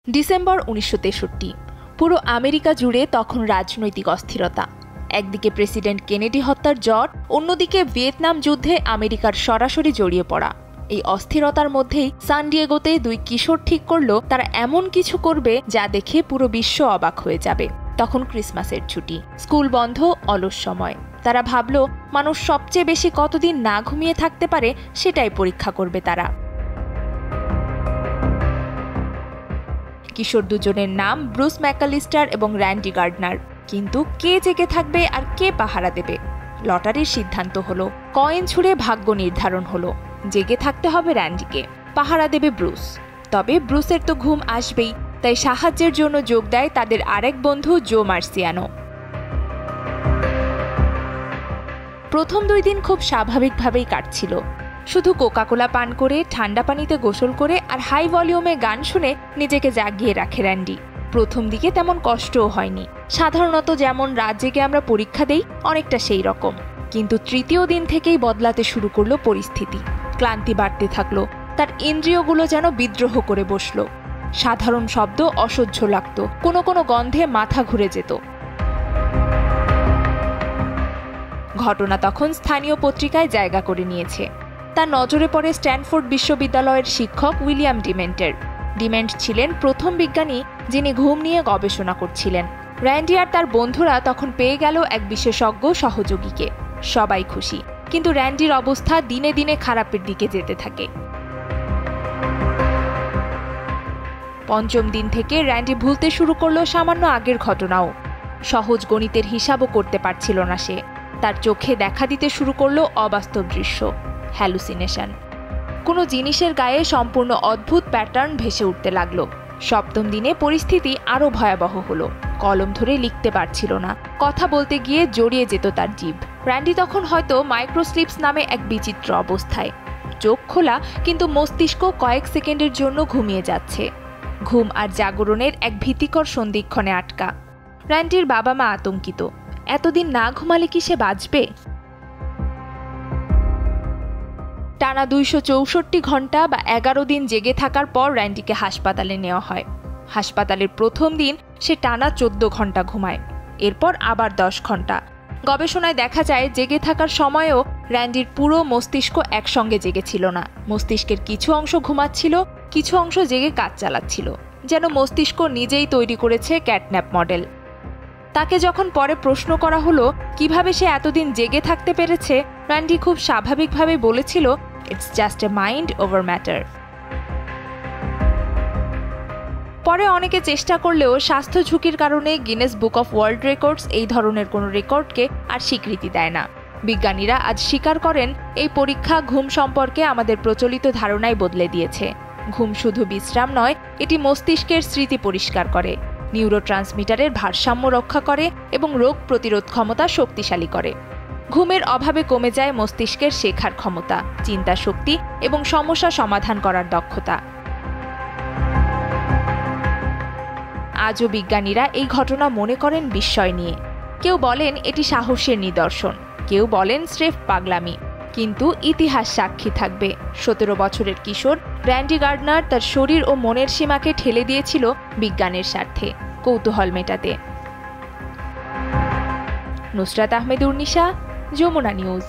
December 1963। পুরো America জুড়ে তখন রাজনৈতিক অস্থিরতা। একদিকে প্রেসিডেন্ট কেনেডি হত্যার জ্বর, অন্যদিকে ভিয়েতনাম যুদ্ধে আমেরিকার সরাসরি জড়িয়ে পড়া। এই অস্থিরতার মধ্যেই সান ডিয়েগোতে দুই কিশোর ঠিক করল তারা এমন কিছু করবে যা দেখে পুরো বিশ্ব অবাক হয়ে যাবে। তখন ক্রিসমাসের ছুটি, স্কুল বন্ধ, অলস সময়। তারা ভাবল মানুষ সবচেয়ে বেশি কতদিন না ঘুমিয়ে থাকতে পারে সেটাই পরীক্ষা করবে তারা। কিশোর দুজনের নাম ব্রুস ম্যাকালিস্টার এবং র্যান্ডি গার্ডনার। কিন্তু কে জেগে থাকবে আর কে পাহারা দেবে? লটারির সিদ্ধান্ত হলো, কয়েন ছুঁড়ে ভাগ্য নির্ধারণ হলো। জেগে থাকতে হবে র্যান্ডিকে, পাহারা দেবে ব্রুস। তবে ব্রুসের তো ঘুম আসবেই, তাই সাহায্যের জন্য যোগ দেয় তাদের আরেক বন্ধু জো মার্সিয়ানো। প্রথম 2 দিন খুব স্বাভাবিকভাবেই কাটছিল। শুধু কোকাকোলা পান করে, ঠান্ডা পানিতে গোসল করে আর হাই ভলিউমে গান শুনে নিজেকে জাগিয়ে রাখে র্যান্ডি। প্রথম দিকে তেমন কষ্টও হয়নি, সাধারণত যেমন রাত জেগে আমরা পরীক্ষা দেই অনেকটা সেই রকম। কিন্তু তৃতীয় দিন থেকেই বদলাতে শুরু করলো পরিস্থিতি। ক্লান্তি বাড়তে থাকলো, তার ইন্দ্রিয়গুলো যেন বিদ্রোহ করে বসলো। সাধারণ শব্দ অসহ্য লাগতো, কোনো কোনো গন্ধে মাথা ঘুরে যেত। ঘটনা তখন স্থানীয় পত্রিকায় জায়গা করে নিয়েছে। তার নজরে পড়ে স্ট্যানফোর্ড বিশ্ববিদ্যালয়ের শিক্ষক উইলিয়াম ডিমেন্টের। ডিমেন্ট ছিলেন প্রথম বিজ্ঞানী যিনি ঘুম নিয়ে গবেষণা করছিলেন। র্যান্ডি আর তার বন্ধুরা তখন পেয়ে গেল এক বিশেষজ্ঞ সহযোগীকে। সবাই খুশি, কিন্তু র্যান্ডির অবস্থা দিনে দিনে খারাপের দিকে যেতে থাকে। পঞ্চম দিন থেকে র্যান্ডি ভুলতে শুরু করলো সামান্য আগের ঘটনাও। সহজ গণিতের হিসাবও করতে পারছিল না সে। তার চোখে দেখা দিতে শুরু করলো অবাস্তব দৃশ্য, হ্যালুসিনেশন। কোনো জিনিসের গায়ে সম্পূর্ণ অদ্ভুত প্যাটার্ন ভেসে উঠতে লাগলো। সপ্তম দিনে পরিস্থিতি আরও ভয়াবহ হলো। কলম ধরে লিখতে পারছিল না, কথা বলতে গিয়ে জড়িয়ে যেত তার জিভ। র্যান্ডি তখন হয়তো মাইক্রোস্লিপস নামে এক বিচিত্র অবস্থায়। চোখ খোলা, কিন্তু মস্তিষ্ক কয়েক সেকেন্ডের জন্য ঘুমিয়ে যাচ্ছে। ঘুম আর জাগরণের এক ভীতিকর সন্ধিক্ষণে আটকা। র্যান্ডির বাবা মা আতঙ্কিত। এতদিন না ঘুমালে কি সে বাঁচবে? টানা 264 ঘন্টা বা 11 দিন জেগে থাকার পর র্যান্ডিকে হাসপাতালে নেওয়া হয়। হাসপাতালের প্রথম দিন সে টানা 14 ঘন্টা ঘুমায়, এরপর আবার 10 ঘন্টা। গবেষণায় দেখা যায় জেগে থাকার সময়ও র্যান্ডির পুরো মস্তিষ্ক একসঙ্গে জেগেছিল না। মস্তিষ্কের কিছু অংশ ঘুমাচ্ছিল, কিছু অংশ জেগে কাজ চালাচ্ছিল, যেন মস্তিষ্ক নিজেই তৈরি করেছে ক্যাটন্যাপ মডেল। তাকে যখন পরে প্রশ্ন করা হলো কিভাবে সে এতদিন জেগে থাকতে পেরেছে, র্যান্ডি খুব স্বাভাবিকভাবে বলেছিল, it's just a mind over matter. পরে অনেকে চেষ্টা করলেও স্বাস্থ্য ঝুঁকির কারণে Guinness book of world records এই ধরনের কোনো রেকর্ডকে আর স্বীকৃতি দেয় না। বিজ্ঞানীরা আজ স্বীকার করেন এই পরীক্ষা ঘুম সম্পর্কে আমাদের প্রচলিত ধারণাই বদলে দিয়েছে। ঘুম শুধু বিশ্রাম নয়, এটি মস্তিষ্কের স্মৃতি পরিষ্কার করে, নিউরোট্রান্সমিটারের ভারসাম্য রক্ষা করে এবং রোগ প্রতিরোধ ক্ষমতা শক্তিশালী করে। ঘুমের অভাবে কমে যায় মস্তিষ্কের শেখার ক্ষমতা, চিন্তা শক্তি এবং সমস্যা সমাধান করার দক্ষতা। আজও বিজ্ঞানীরা এই ঘটনা মনে করেন বিস্ময় নিয়ে। কেউ বলেন এটি সাহসের নিদর্শন, কেউ বলেন স্রেফ পাগলামি। কিন্তু ইতিহাস সাক্ষী থাকবে, 17 বছরের কিশোর র্যান্ডি গার্ডনার তার শরীর ও মনের সীমাকে ঠেলে দিয়েছিল বিজ্ঞানের স্বার্থে, কৌতূহল মেটাতে। নুসরাত আহমেদ উর্নিশা, যমুনা নিউজ।